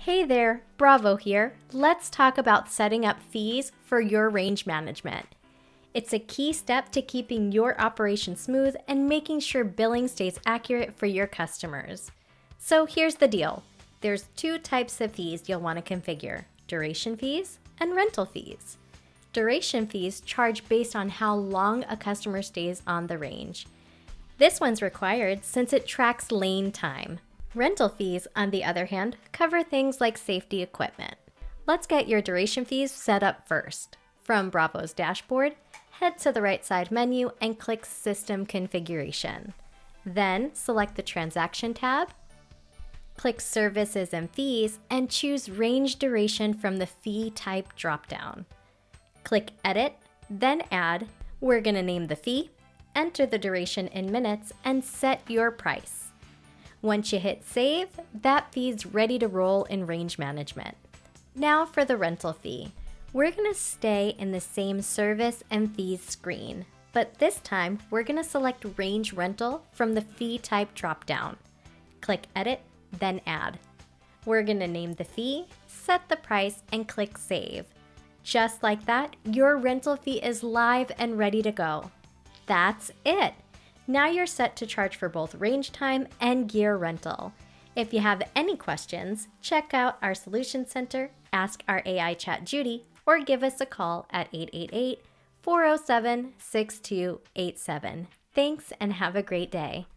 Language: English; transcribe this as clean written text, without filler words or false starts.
Hey there, Bravo here. Let's talk about setting up fees for your range management. It's a key step to keeping your operation smooth and making sure billing stays accurate for your customers. So here's the deal. There's two types of fees you'll want to configure: duration fees and rental fees. Duration fees charge based on how long a customer stays on the range. This one's required since it tracks lane time. Rental fees, on the other hand, cover things like safety equipment. Let's get your duration fees set up first. From Bravo's dashboard, head to the right side menu and click System Configuration. Then select the Transaction tab, click Services and Fees, and choose Range Duration from the Fee Type dropdown. Click Edit, then Add. We're going to name the fee, enter the duration in minutes, and set your price. Once you hit save, that fee's ready to roll in range management. Now for the rental fee. We're going to stay in the same service and fees screen, but this time we're going to select range rental from the fee type dropdown. Click edit, then add. We're going to name the fee, set the price, and click save. Just like that, your rental fee is live and ready to go. That's it. Now you're set to charge for both range time and gear rental. If you have any questions, check out our Solution Center, ask our AI chat Judy, or give us a call at 888-407-6287. Thanks and have a great day.